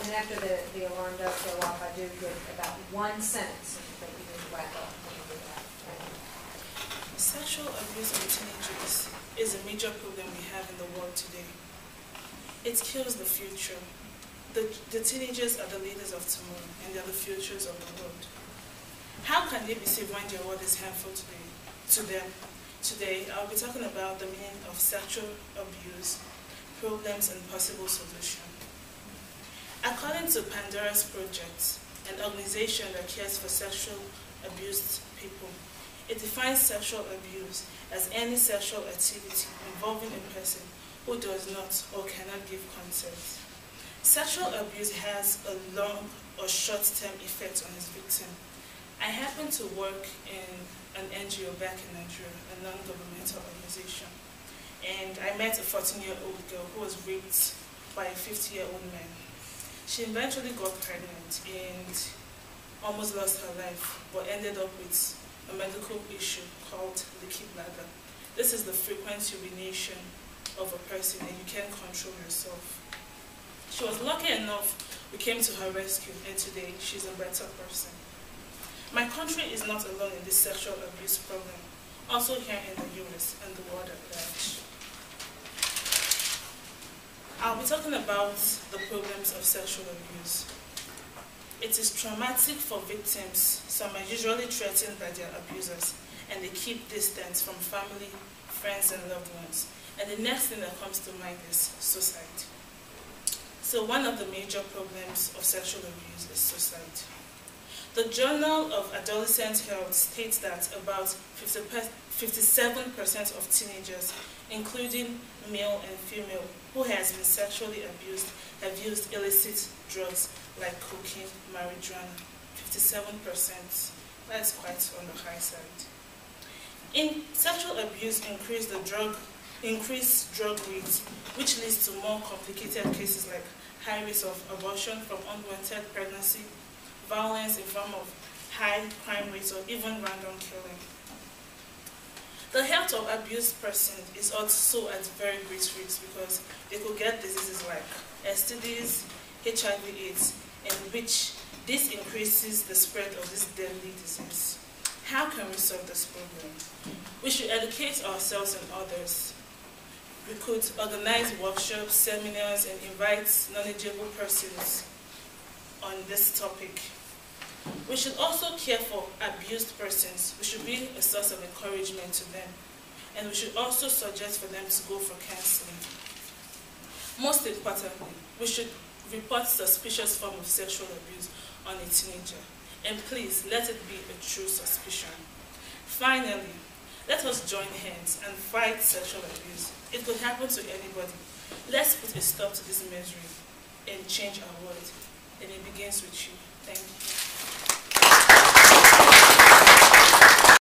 and then after the alarm does go off, I do give about one sentence that you need to wrap up. Sexual abuse of teenagers is a major problem we have in the world today. It kills the future. The teenagers are the leaders of tomorrow, and they are the futures of the world. How can they be saved when their word is harmful to them? Today, I'll be talking about the meaning of sexual abuse, problems, and possible solution. According to Pandora's Project, an organization that cares for sexual abused people, it defines sexual abuse as any sexual activity involving a person who does not or cannot give consent. Sexual abuse has a long or short-term effect on its victim. I happen to work in an NGO back in Nigeria, a non-governmental organization, and I met a 14-year-old girl who was raped by a 50-year-old man. She eventually got pregnant and almost lost her life, but ended up with a medical issue called leaky bladder. This is the frequent urination of a person, and you can't control yourself. She was lucky enough we came to her rescue, and today she's a better person. My country is not alone in this sexual abuse problem, also here in the US and the world at large. I'll be talking about the problems of sexual abuse. It is traumatic for victims. Some are usually threatened by their abusers, and they keep distance from family, friends, and loved ones. And the next thing that comes to mind is suicide. So one of the major problems of sexual abuse is suicide. The Journal of Adolescent Health states that about 57% of teenagers, including male and female, who has been sexually abused have used illicit drugs like cocaine, marijuana. 57%. That's quite on the high side. In sexual abuse, increased drug rates, which leads to more complicated cases like high risk of abortion from unwanted pregnancy, violence in form of high crime rates, or even random killing. The health of abused person is also at very great risk because they could get diseases like STDs, HIV/AIDS, in which this increases the spread of this deadly disease. How can we solve this problem? We should educate ourselves and others. We could organize workshops, seminars, and invite knowledgeable persons on this topic. We should also care for abused persons. We should be a source of encouragement to them. And we should also suggest for them to go for counseling. Most importantly, we should report suspicious form of sexual abuse on a teenager. And please, let it be a true suspicion. Finally, let us join hands and fight sexual abuse. It could happen to anybody. Let's put a stop to this misery and change our world. And it begins with you. Thank you.